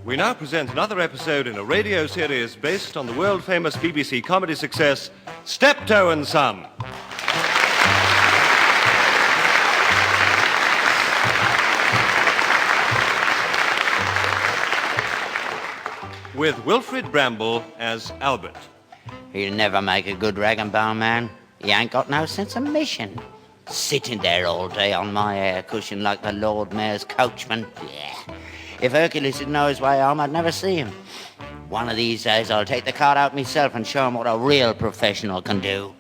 We now present another episode in a radio series based on the world-famous BBC comedy success, Steptoe and Son. With Wilfred Bramble as Albert. He'll never make a good rag and bone man. He ain't got no sense of mission. Sitting there all day on my air cushion like the Lord Mayor's coachman. Yeah. If Hercules didn't know his way home, I'd never see him. One of these days, I'll take the card out myself and show him what a real professional can do.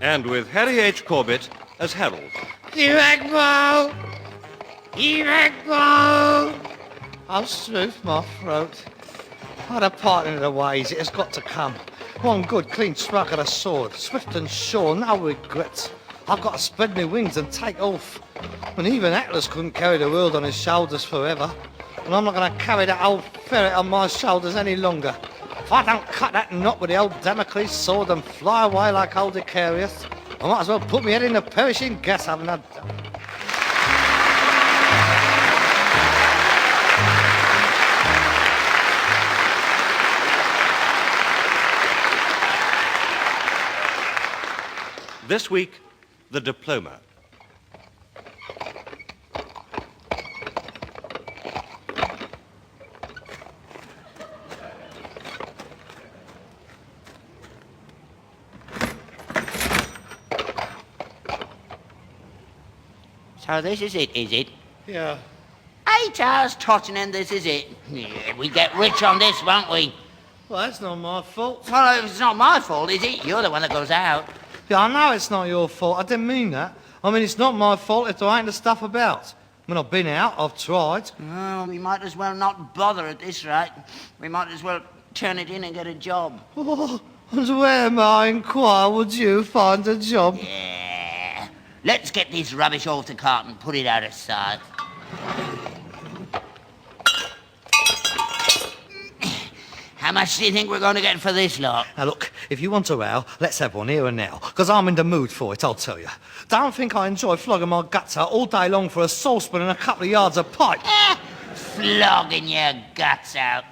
And with Harry H. Corbett as Harold. Eragbo! Eragbo! I'll smooth my throat. By the parting of the ways, it has got to come. One good, clean stroke of the sword. Swift and sure, no regrets. I've got to spread my wings and take off. And even Atlas couldn't carry the world on his shoulders forever. And I'm not going to carry that old ferret on my shoulders any longer. If I don't cut that knot with the old Damocles sword and fly away like old Icarius, I might as well put my head in the perishing gas oven. This week, the Diploma. So this is it? Yeah. 8 hours trotting and this is it. Yeah, we get rich on this, won't we? Well, that's not my fault. Well, it's not my fault, is it? You're the one that goes out. Yeah, I know it's not your fault. I didn't mean that. I mean, it's not my fault if there ain't the stuff about. When I've been out, I've tried. Oh, we might as well not bother at this rate. We might as well turn it in and get a job. Oh, and where, may I inquire, would you find a job? Yeah. Let's get this rubbish off the cart and put it out of sight. How much do you think we're going to get for this lot? Now, look, if you want a row, let's have one here and now, because I'm in the mood for it, I'll tell you. Don't think I enjoy flogging my guts out all day long for a saucepan and a couple of yards of pipe. Flogging your guts out.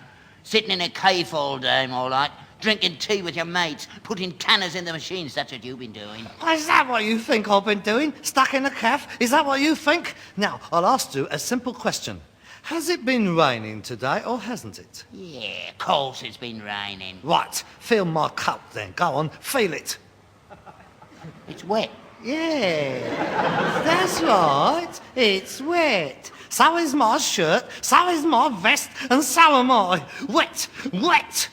Sitting in a cave all day, more like. Drinking tea with your mates. Putting tanners in the machines. That's what you've been doing. Is that what you think I've been doing? Stuck in a calf? Is that what you think? Now, I'll ask you a simple question. Has it been raining today, or hasn't it? Yeah, of course it's been raining. Right, feel my coat then. Go on, feel it. It's wet. Yeah, that's right. It's wet. So is my shirt, so is my vest, and so am I. Wet, wet.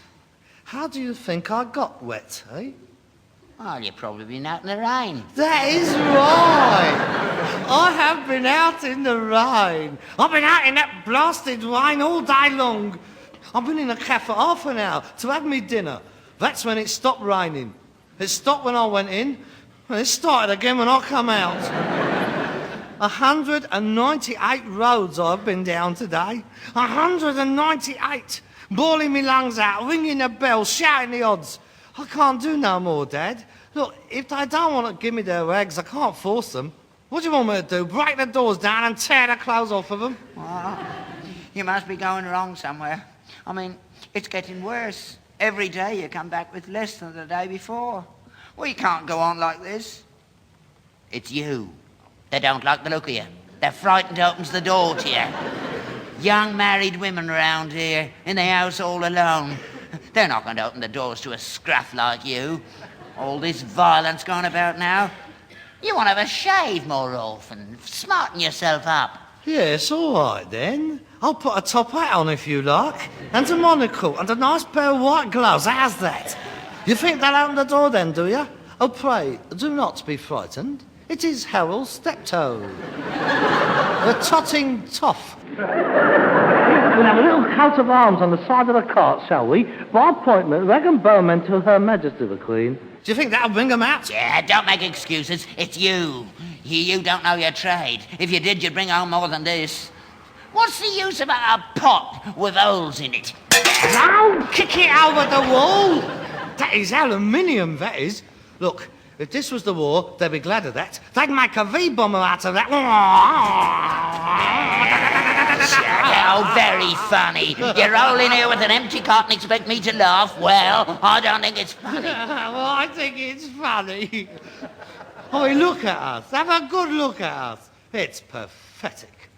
How do you think I got wet, eh? Well, you've probably been out in the rain. That is right. I have been out in the rain. I've been out in that blasted rain all day long. I've been in a cafe for half an hour to have me dinner. That's when it stopped raining. It stopped when I went in, and it started again when I come out. 198 roads I've been down today. 198. Bawling me lungs out, ringing the bell, shouting the odds. I can't do no more, Dad. Look, if they don't want to give me their rags, I can't force them. What do you want me to do? Break the doors down and tear the clothes off of them? Well, you must be going wrong somewhere. I mean, it's getting worse. Every day you come back with less than the day before. Well, you can't go on like this. It's you. They don't like the look of you. They're frightened to open the door to you. Young married women around here, in the house all alone. They're not going to open the doors to a scruff like you. All this violence going about now. You want to have a shave more often. Smarten yourself up. Yes, all right then. I'll put a top hat on if you like. And a monocle and a nice pair of white gloves. How's that? You think they'll open the door then, do you? Oh, pray, do not be frightened. It is Harold Steptoe. The totting toff. We'll have a little coat of arms on the side of the cart, shall we? By appointment, rag and bowmen to Her Majesty the Queen. Do you think that'll bring them out? Yeah, don't make excuses. It's you. You don't know your trade. If you did, you'd bring home more than this. What's the use of a pot with holes in it? Don't kick it over the wall. That is aluminium, that is. Look, if this was the war, they'd be glad of that. They'd make a V-bomber out of that. Oh, very funny. You roll in here with an empty cot and expect me to laugh? Well, I don't think it's funny. Well, I think it's funny. Oh, look at us. Have a good look at us. It's pathetic.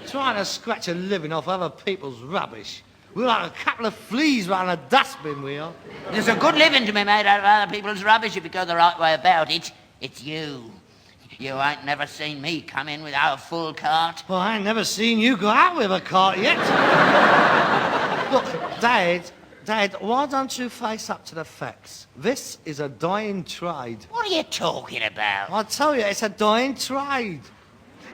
Trying to scratch a living off other people's rubbish. We're like a couple of fleas round a dustbin, we are. There's a good living to be made out of other people's rubbish if you go the right way about it. It's you. You ain't never seen me come in without a full cart. Well, I ain't never seen you go out with a cart yet. Look, Dad, why don't you face up to the facts? This is a dying trade. What are you talking about? I tell you, it's a dying trade.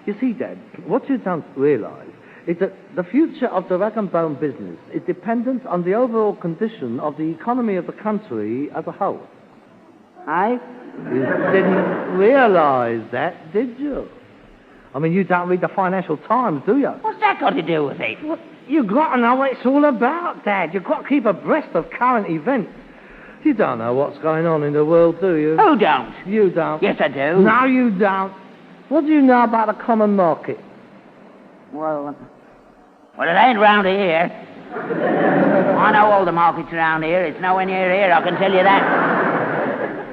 You see, Dad, what you don't realise is that the future of the rag and bone business is dependent on the overall condition of the economy of the country as a whole. Eh? You didn't realise that, did you? I mean, you don't read the Financial Times, do you? What's that got to do with it? Well, you've got to know what it's all about, Dad. You've got to keep abreast of current events. You don't know what's going on in the world, do you? Who don't? You don't. Yes, I do. No, you don't. What do you know about the common market? Well, it ain't round here. I know all the markets around here. It's nowhere near here, I can tell you that.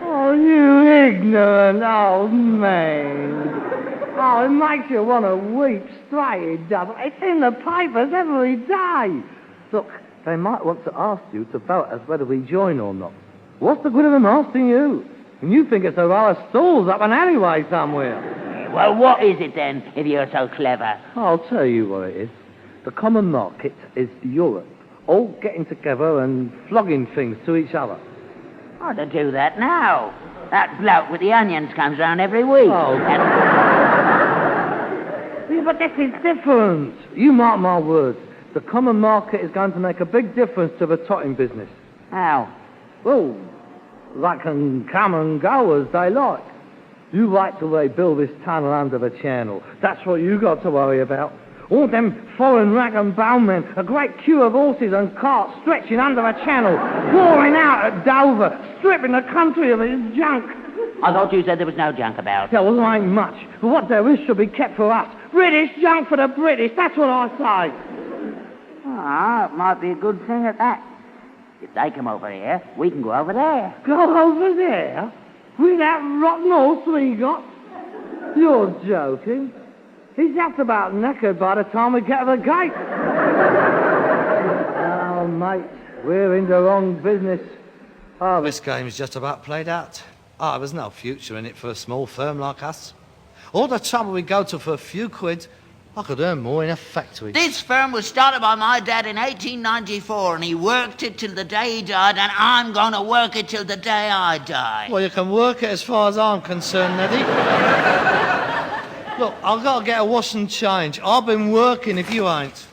Oh, you ignorant old man. Oh, it makes you want to weep straight, it does. It's in the papers every day. Look, they might want to ask you to vote as whether we join or not. What's the good of them asking you? And you think it's a row of stalls up an alleyway somewhere. Well, what is it then, if you're so clever? I'll tell you what it is. The common market is Europe, all getting together and flogging things to each other. Oh, to do that now. That bloke with the onions comes round every week. Oh. Yeah, but this is different. You mark my words. The common market is going to make a big difference to the totting business. How? Well, they can come and go as they like. You wait till they build this tunnel under the channel. That's what you got to worry about. All them foreign rag and bone men, a great queue of horses and carts stretching under a channel, pouring out at Dover, stripping the country of its junk. I thought you said there was no junk about. Yeah, well, there ain't much. But what there is should be kept for us. British junk for the British, that's what I say. Ah, it might be a good thing at that. If they come over here, we can go over there. Go over there? With that rotten horse we got? You're joking. He's just about knackered by the time we get to the gate. Oh, mate, we're in the wrong business. Oh, this game's just about played out. Oh, there's no future in it for a small firm like us. All the trouble we go to for a few quid, I could earn more in a factory. This firm was started by my dad in 1894, and he worked it till the day he died, and I'm going to work it till the day I die. Well, you can work it as far as I'm concerned, Eddie. Look, I've got to get a wash and change. I've been working if you ain't.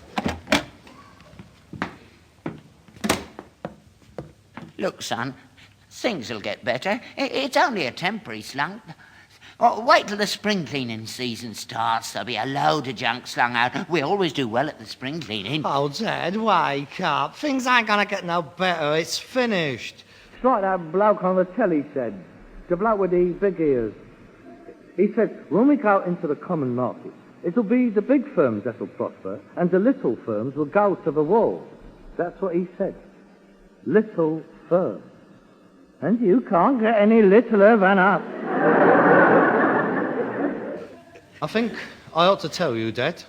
Look, son, things will get better. It's only a temporary slump. Oh, wait till the spring cleaning season starts. There'll be a load of junk slung out. We always do well at the spring cleaning. Oh, Dad, wake up. Things ain't gonna get no better. It's finished. It's like that bloke on the telly said. The bloke with the big ears. He said, when we go into the common market, it'll be the big firms that'll prosper, and the little firms will go to the wall. That's what he said. Little firms. And you can't get any littler than us. I think I ought to tell you, Dad.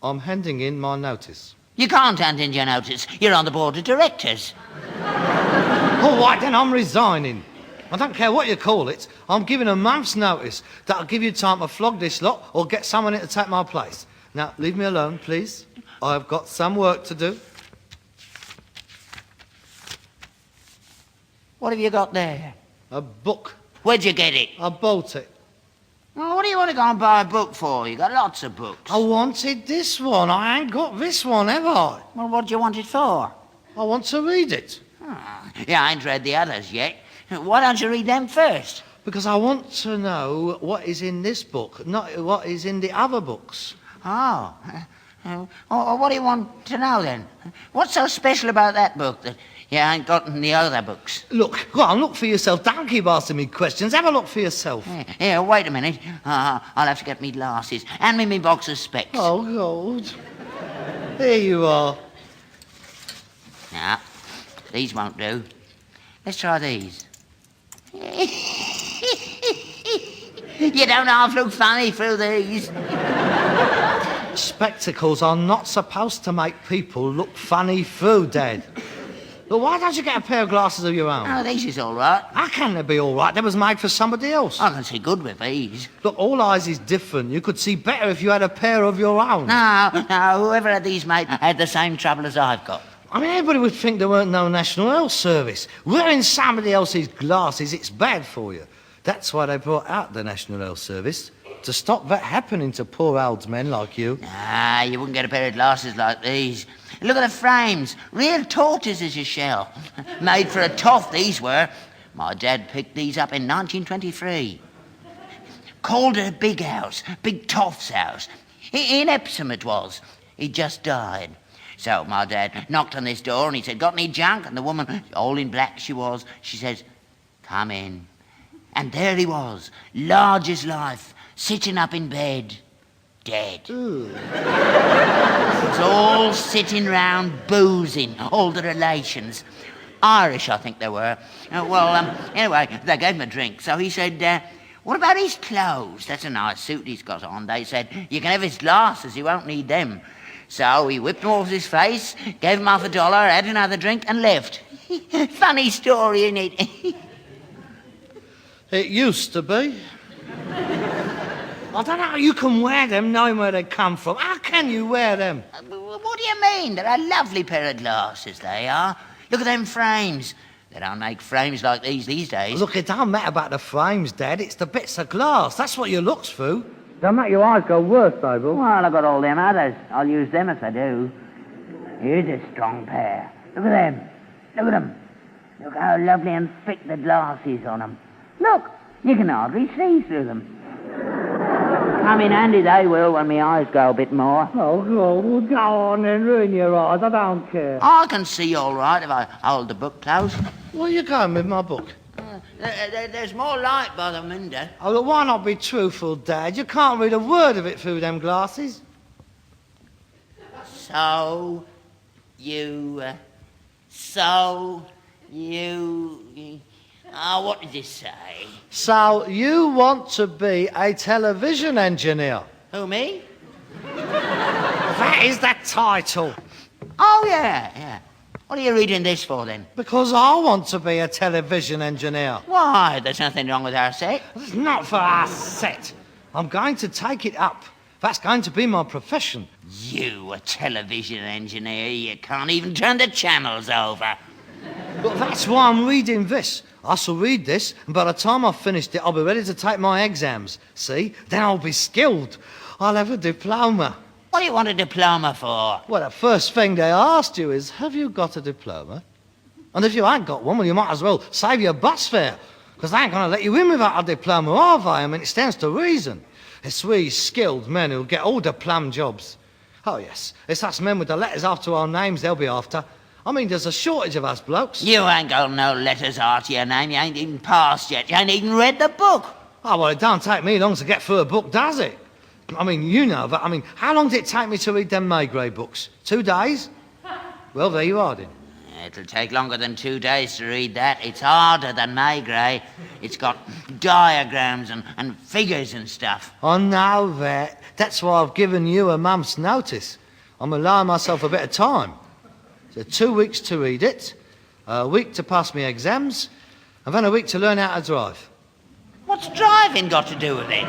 I'm handing in my notice. You can't hand in your notice. You're on the board of directors. All right, then I'm resigning. I don't care what you call it. I'm giving a month's notice. That'll give you time to flog this lot or get someone in to take my place. Now, leave me alone, please. I've got some work to do. What have you got there? A book. Where'd you get it? I bought it. Well, what do you want to go and buy a book for? You got lots of books. I wanted this one. I ain't got this one, have I? Well, what do you want it for? I want to read it. Yeah, I ain't read the others yet. Why don't you read them first? Because I want to know what is in this book, not what is in the other books. Oh. What do you want to know, then? What's so special about that book that You ain't got the other books. Look, go on, look for yourself. Don't keep asking me questions. Have a look for yourself. Here, wait a minute. I'll have to get me glasses. Hand me my box of specs. Oh, God. Here you are. No, these won't do. Let's try these. You don't half look funny through these. Spectacles are not supposed to make people look funny through, Dad. But why don't you get a pair of glasses of your own? Oh, these is all right. How can they be all right? They was made for somebody else. I can see good with these. Look, all eyes is different. You could see better if you had a pair of your own. No, whoever had these made had the same trouble as I've got. I mean, everybody would think there weren't no National Health Service. Wearing somebody else's glasses, it's bad for you. That's why they brought out the National Health Service, to stop that happening to poor old men like you. Nah, you wouldn't get a pair of glasses like these. Look at the frames. Real tortoises, you shall. Made for a toff, these were. My dad picked these up in 1923. Called it a big house, Big Toff's house. In Epsom it was. He'd just died. So my dad knocked on this door and he said, "Got any junk?" And the woman, all in black she was, she says, "Come in." And there he was, large as life, sitting up in bed, dead. It's all sitting round boozing, all the relations. Irish, I think they were. Anyway, they gave him a drink. So he said, "What about his clothes? That's a nice suit he's got on." They said, "You can have his glasses, he won't need them." So he whipped them off his face, gave him $50, had another drink, and left. Funny story, isn't it? It used to be. I don't know how you can wear them knowing where they come from. How can you wear them? What do you mean? They're a lovely pair of glasses, they are. Look at them frames. They don't make frames like these days. Look, it don't matter about the frames, Dad. It's the bits of glass. That's what you looks through. Don't make your eyes go worse, though, Bill. Well, I've got all them others. I'll use them if I do. Here's a strong pair. Look at them. Look at them. Look how lovely and thick the glass is on them. Look, you can hardly see through them. Come in handy, they will, when my eyes go a bit more. Oh, God, well, go on and ruin your eyes. I don't care. I can see all right if I hold the book close. Where are you going with my book? There's more light by the window. Oh, look, why not be truthful, Dad? You can't read a word of it through them glasses. So you... what did it say? So you want to be a television engineer? Who, me? That is the title. Oh, yeah. What are you reading this for, then? Because I want to be a television engineer. Why? There's nothing wrong with our set. It's not for our set. I'm going to take it up. That's going to be my profession. You, a television engineer, you can't even turn the channels over. But that's why I'm reading this. I shall read this, and by the time I've finished it, I'll be ready to take my exams. See? Then I'll be skilled. I'll have a diploma. What do you want a diploma for? Well, the first thing they asked you is, have you got a diploma? And if you ain't got one, well, you might as well save your bus fare, because they ain't going to let you in without a diploma, are they? I mean, it stands to reason. It's we skilled men who'll get all the plum jobs. Oh, yes, it's us men with the letters after our names they'll be after. I mean, there's a shortage of us blokes. You ain't got no letters after your name. You ain't even passed yet. You ain't even read the book. Oh, well, it don't take me long to get through a book, does it? I mean, you know, but, I mean, how long did it take me to read them Maygrey books? 2 days? Well, there you are, then. It'll take longer than 2 days to read that. It's harder than Maygrey. It's got diagrams and figures and stuff. I know that. That's why I've given you a month's notice. I'm allowing myself a bit of time. So 2 weeks to read it, a week to pass my exams, and then a week to learn how to drive. What's driving got to do with it?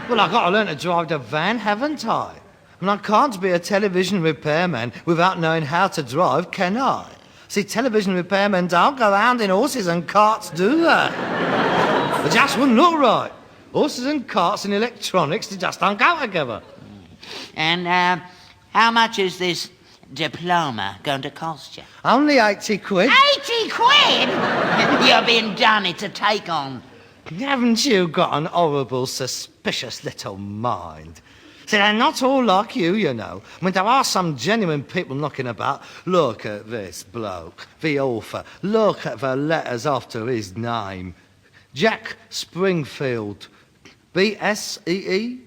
Well, I've got to learn to drive the van, haven't I? And I can't be a television repairman without knowing how to drive, can I? See, television repairmen don't go around in horses and carts, do they? It just wouldn't look right. Horses and carts and electronics, they just don't go together. And how much is this diploma going to cost you? Only 80 quid. 80 quid? You're being done. It's a take-on. Haven't you got an horrible, suspicious little mind? See, they're not all like you know. I mean, there are some genuine people knocking about. Look at this bloke, the author. Look at the letters after his name. Jack Springfield. B-S-E-E,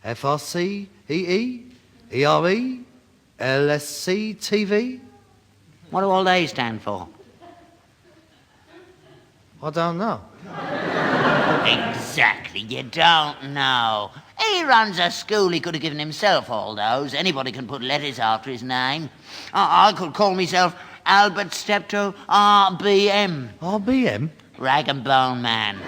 F-R-C-E-E, E-R-E, L-S-C-T-V. What do all they stand for? I don't know. Exactly, you don't know. He runs a school, he could have given himself all those. Anybody can put letters after his name. I could call myself Albert Steptoe R.B.M. R.B.M.? Rag and Bone Man.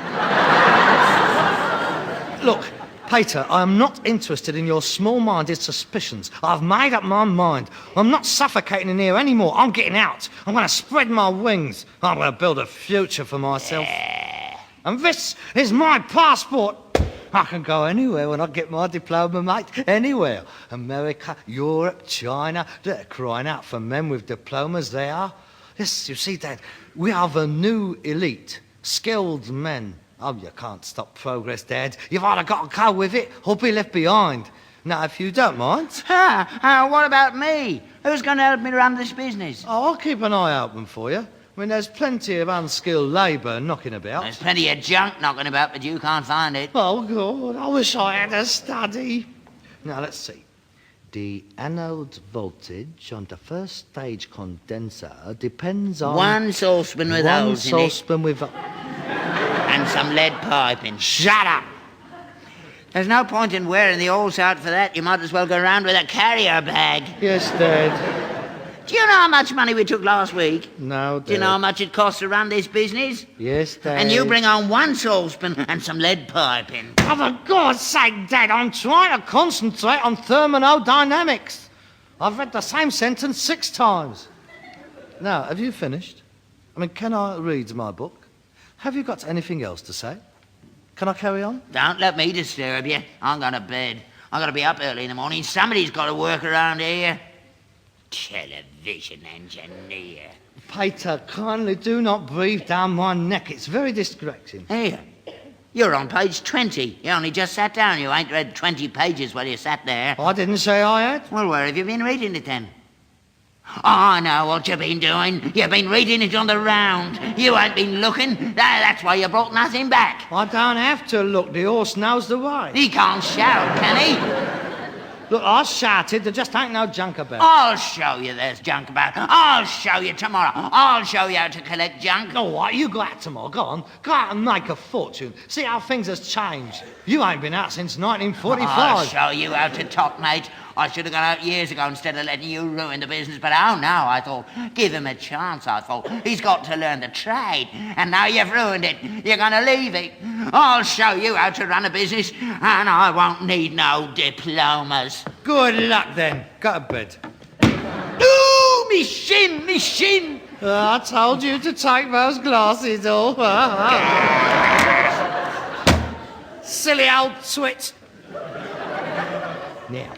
Look, Peter, I am not interested in your small-minded suspicions. I've made up my mind. I'm not suffocating in here anymore. I'm getting out. I'm going to spread my wings. I'm going to build a future for myself. And this is my passport. I can go anywhere when I get my diploma, mate. Anywhere. America, Europe, China. They're crying out for men with diplomas, they are. Yes, you see, Dad, we are the new elite. Skilled men. Oh, you can't stop progress, Dad. You've either got to go with it or be left behind. Now, if you don't mind... What about me? Who's going to help me run this business? Oh, I'll keep an eye open for you. I mean, there's plenty of unskilled labour knocking about. There's plenty of junk knocking about, but you can't find it. Oh, God, I wish I had a study. Now, let's see. The anode voltage on the first stage condenser depends on... One saucepan with holes in it. One saucepan with... And some lead piping. Shut up! There's no point in wearing the holes out for that. You might as well go around with a carrier bag. Yes, Dad. Do you know how much money we took last week? No, Dad. Do you know how much it costs to run this business? Yes, Dad. And you bring on one saucepan and some lead piping. Oh, for God's sake, Dad, I'm trying to concentrate on thermodynamics. I've read the same sentence 6 times. Now, have you finished? I mean, can I read my book? Have you got anything else to say? Can I carry on? Don't let me disturb you. I'm going to bed. I've got to be up early in the morning. Somebody's got to work around here. Television engineer. Peter, kindly do not breathe down my neck. It's very distracting. Here. You're on page 20. You only just sat down. You ain't read 20 pages while you sat there. I didn't say I had. Well, where have you been reading it then? Oh, I know what you've been doing. You've been reading it on the round. You ain't been looking. That's why you brought nothing back. I don't have to look. The horse knows the way. He can't shout, can he? Look, I shouted. There just ain't no junk about. I'll show you there's junk about. I'll show you tomorrow. I'll show you how to collect junk. Oh, what? You go out tomorrow. Go on. Go out and make a fortune. See how things has changed. You ain't been out since 1945. I'll show you how to top, mate. I should have gone out years ago instead of letting you ruin the business. But oh no, I thought, give him a chance, I thought. He's got to learn the trade. And now you've ruined it. You're going to leave it. I'll show you how to run a business, and I won't need no diplomas. Good luck, then. Go to bed. Ooh, me shin, me shin. I told you to take those glasses off. Silly old twit. Now,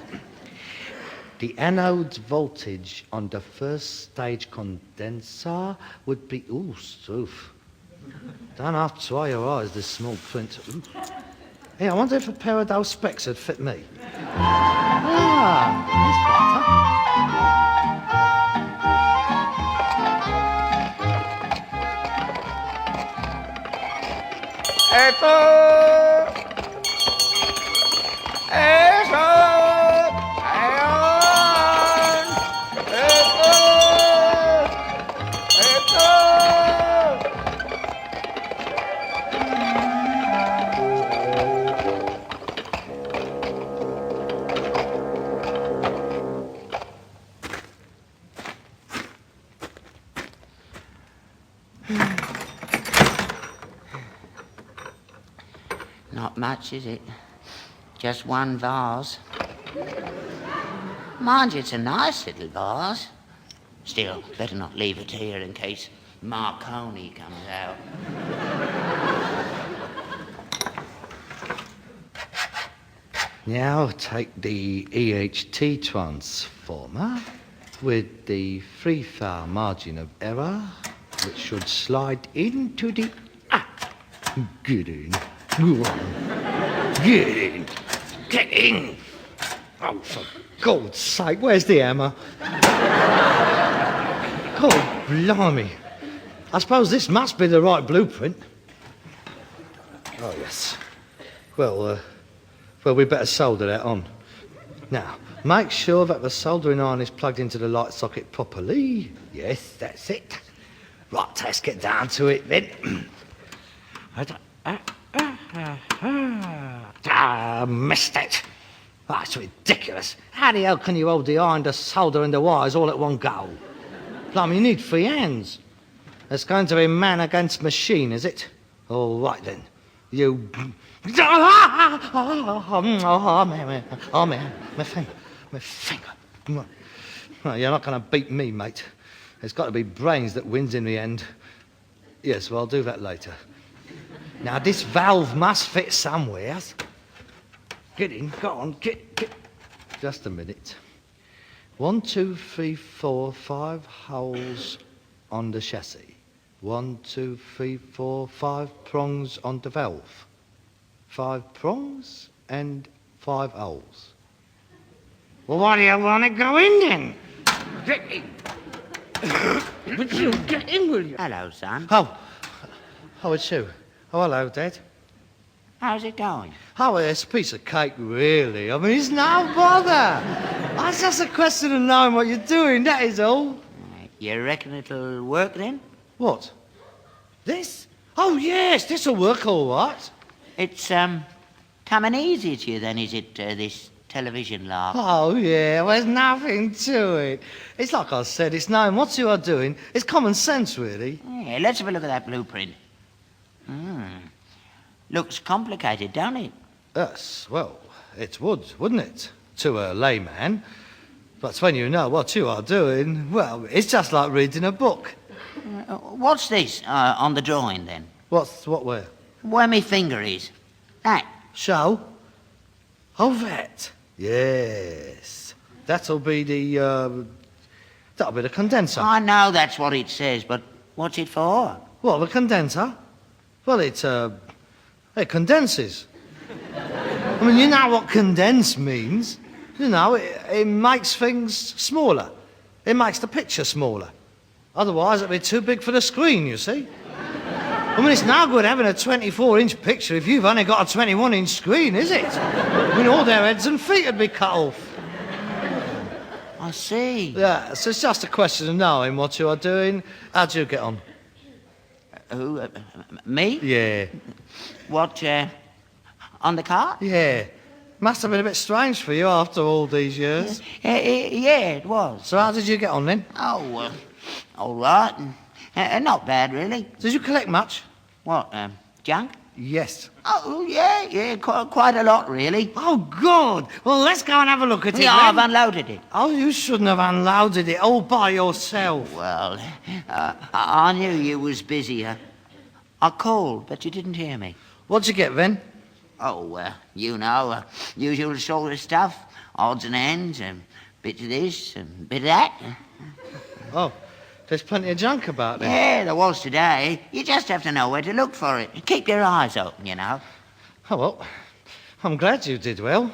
the anode voltage on the first stage condenser would be... Ooh, Stoof. Don't have to try your eyes, this small print. Ooh. Hey, I wonder if a pair of those specs would fit me. That's better. Not much, is it? Just one vase. Mind you, it's a nice little vase. Still, better not leave it here in case Marconi comes out. Now take the EHT transformer with the free-file margin of error, which should slide into the... Get in. Go on. Get in. Get in. Oh, for God's sake, where's the hammer? God, blimey. I suppose this must be the right blueprint. Oh, yes. Well, we better solder that on. Now, make sure that the soldering iron is plugged into the light socket properly. Yes, that's it. Right, let's get down to it then. Missed it. Oh, it's ridiculous. How the hell can you hold the iron, the solder and the wires all at one go? Blimey, you need 3 hands. It's going to be man against machine, is it? All right then. You... Oh, man, my finger. Well, you're not going to beat me, mate. It's got to be brains that wins in the end. Yes, well, I'll do that later. Now, this valve must fit somewhere. Get in, go on, get. Just a minute. 1, 2, 3, 4, 5 holes on the chassis. 1, 2, 3, 4, 5 prongs on the valve. 5 prongs and 5 holes. Well, why do you want to go in then? Get in. But you get in, will you? Hello, son. Oh, it's you. Oh, hello, Dad. How's it going? Oh, it's a piece of cake, really. I mean, it's no bother. It's just a question of knowing what you're doing, that is all. You reckon it'll work then? What? This? Oh, yes, this'll work all right. It's, coming easy to you then, is it, this television lark? Oh, yeah, well, there's nothing to it. It's like I said, it's knowing what you are doing. It's common sense, really. Yeah, let's have a look at that blueprint. Looks complicated, don't it? Yes, well, it would, wouldn't it? To a layman. But when you know what you are doing, well, it's just like reading a book. What's this on the drawing, then? What where? Where my finger is. That. Show? Oh, that. Yes. That'll be the condenser. I know that's what it says, but what's it for? What, the condenser? Well, it condenses. I mean, you know what condense means. You know, it makes things smaller. It makes the picture smaller. Otherwise, it'd be too big for the screen, you see. I mean, it's no good having a 24-inch picture if you've only got a 21-inch screen, is it? I mean, all their heads and feet would be cut off. I see. Yeah, so it's just a question of knowing what you are doing. How'd you get on? Who? Me? Yeah. What, on the cart? Yeah. Must have been a bit strange for you after all these years. Yeah, it was. So how did you get on then? Oh, all right. Not bad, really. Did you collect much? What, junk? Yes. Oh, yeah, quite a lot, really. Oh, good. Well, let's go and have a look at it. Yeah, then. I've unloaded it. Oh, you shouldn't have unloaded it all by yourself. Well, I knew you was busy. I called, but you didn't hear me. What'd you get then? Oh, you know, usual sort of stuff. Odds and ends, and bit of this, and bit of that. Oh, there's plenty of junk about there. Yeah, there was today. You just have to know where to look for it. Keep your eyes open, you know. Oh, well, I'm glad you did well.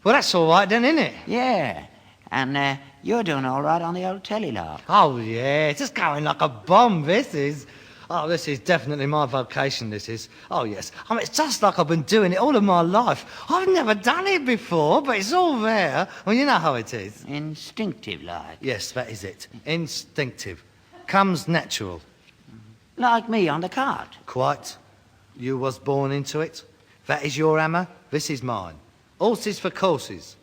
Well, that's all right then, isn't it? Yeah, and you're doing all right on the old telly lark. Oh, yeah, it's just going like a bomb, this is. Oh, this is definitely my vocation, this is. Oh, yes. I mean, it's just like I've been doing it all of my life. I've never done it before, but it's all there. Well, you know how it is. Instinctive like. Yes, that is it. Instinctive. Comes natural. Like me on the cart. Quite. You was born into it. That is your hammer. This is mine. Horses for courses.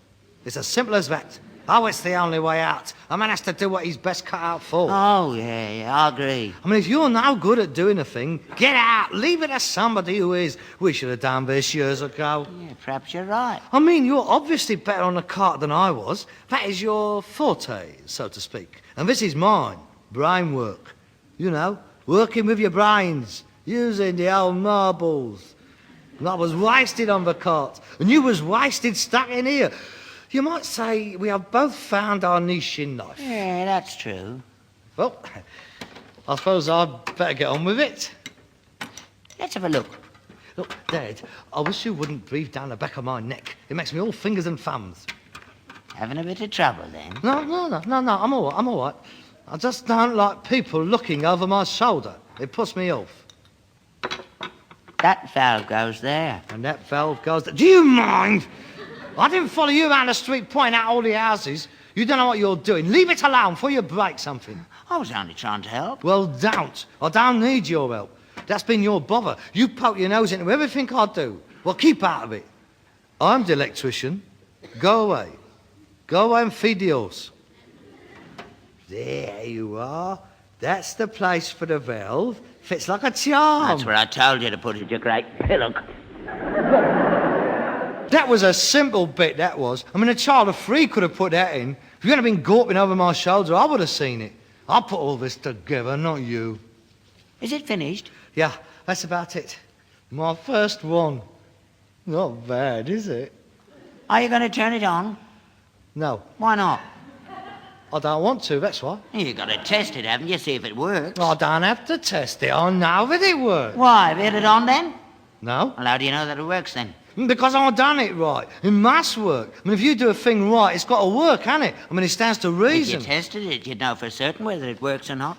It's as simple as that. Oh, it's the only way out. A man has to do what he's best cut out for. Oh, yeah, I agree. I mean, if you're no good at doing a thing, get out. Leave it to somebody who is. We should have done this years ago. Yeah, perhaps you're right. I mean, you're obviously better on the cart than I was. That is your forte, so to speak. And this is mine. Brain work. You know, working with your brains. Using the old marbles. And I was wasted on the cart. And you was wasted stuck in here. You might say we have both found our niche in life. Yeah, that's true. Well, I suppose I'd better get on with it. Let's have a look. Look, Dad, I wish you wouldn't breathe down the back of my neck. It makes me all fingers and thumbs. Having a bit of trouble then? No, I'm all right. I just don't like people looking over my shoulder. It puts me off. That valve goes there. And that valve goes there. Do you mind? I didn't follow you around the street pointing out all the houses. You don't know what you're doing. Leave it alone before you break something. I was only trying to help. Well, don't. I don't need your help. That's been your bother. You poke your nose into everything I do. Well, keep out of it. I'm the electrician. Go away. Go away and feed the horse. There you are. That's the place for the valve. Fits like a charm. That's where I told you to put it, you great pillock. That was a simple bit, that was. I mean, a child of 3 could have put that in. If you hadn't been gawping over my shoulder, I would have seen it. I put all this together, not you. Is it finished? Yeah, that's about it. My first one. Not bad, is it? Are you going to turn it on? No, Why not? I don't want to, that's why. You've got to test it, haven't you? See if it works. I don't have to test it. I know that it works. Why? Have you had it on then? No, Well, how do you know that it works then? because I've done it right. It must work. I mean, if you do a thing right, it's got to work, hasn't it? I mean, it stands to If reason. you tested it, you'd know for certain whether it works or not.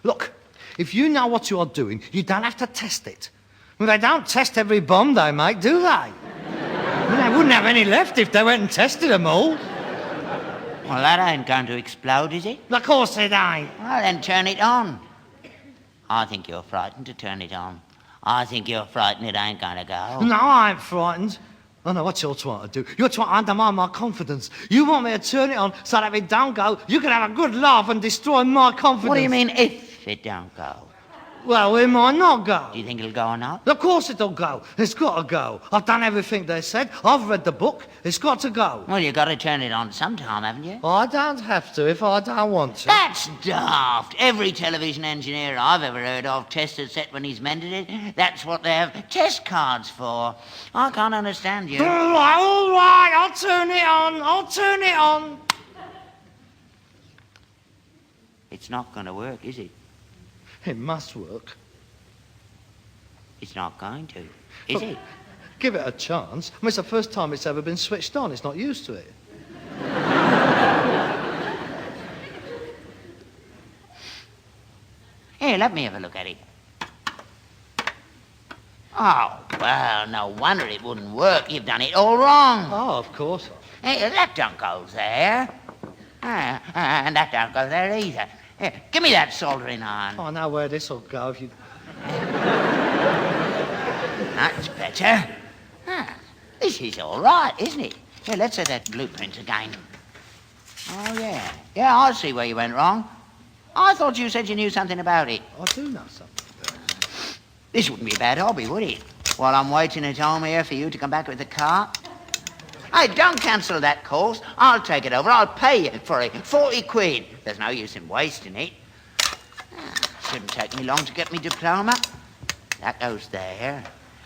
Look, if you know what you are doing, you don't have to test it. I mean, they don't test every bomb they make, do they? I mean, they wouldn't have any left if they went and tested them all. Well, that ain't going to explode, is it? Of course it ain't. Well, then turn it on. I think you're frightened to turn it on. I think you're frightened it ain't going to go. No, I ain't frightened. I know what you're trying to do. You're trying to undermine my confidence. You want me to turn it on so that if it don't go, you can have a good laugh and destroy my confidence. What do you mean, if it don't go? Well, it might not go. Do you think it'll go or not? Of course it'll go. It's got to go. I've done everything they said. I've read the book. It's got to go. Well, you've got to turn it on sometime, haven't you? I don't have to if I don't want to. That's daft. Every television engineer I've ever heard of tested set when he's mended it. That's what they have test cards for. I can't understand you. All right, I'll turn it on. It's not going to work, is it? It must work. It's not going to, is it? Give it a chance. I mean, it's the first time it's ever been switched on. It's not used to it. Here, let me have a look at it. Oh, well, no wonder it wouldn't work. You've done it all wrong. Oh, of course. Hey, that don't go there. And that don't go there either. Here, give me that soldering iron. I know where this will go if you... That's better. This is all right, isn't it? Here, let's have that blueprint again. Oh, yeah. Yeah, I see where you went wrong. I thought you said you knew something about it. I do know something. This wouldn't be a bad hobby, would it? While I'm waiting at home here for you to come back with the car. Hey, don't cancel that course. I'll take it over. I'll pay you for it. 40 quid. There's no use in wasting it. Shouldn't take me long to get me diploma. That goes there.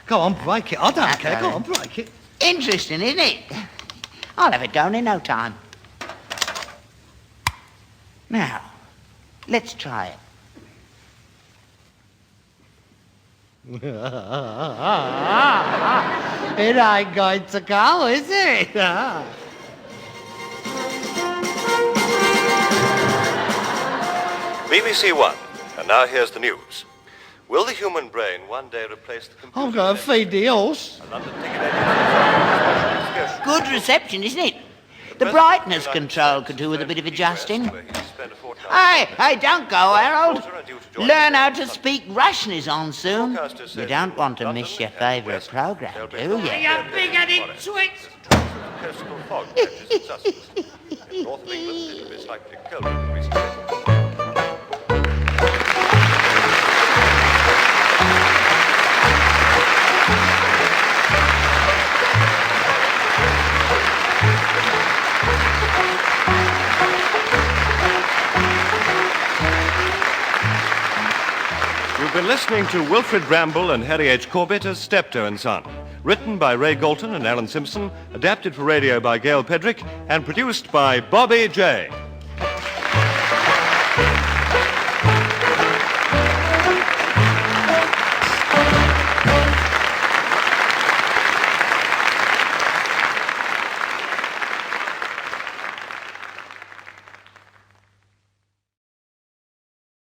Go on, break it. I don't care. Go on, break it. Interesting, isn't it? I'll have it going in no time. Now, let's try it. It ain't going to go, is it? BBC One. And now here's the news. Will the human brain one day replace the computer? I'm going to feed the horse. A London ticket agent- Good reception, isn't it? The brightness control could do with a bit of adjusting. Hey, don't go, Harold. Learn how to speak Russian is on soon. You don't want to miss your favourite programme, do you? You big-headed twit! Coastal fog catches in Sussex. In north of England, it will be slightly colder than recent days. You've been listening to Wilfred Bramble and Harry H. Corbett as Steptoe and Son. Written by Ray Galton and Alan Simpson, adapted for radio by Gail Pedrick, and produced by Bobby J.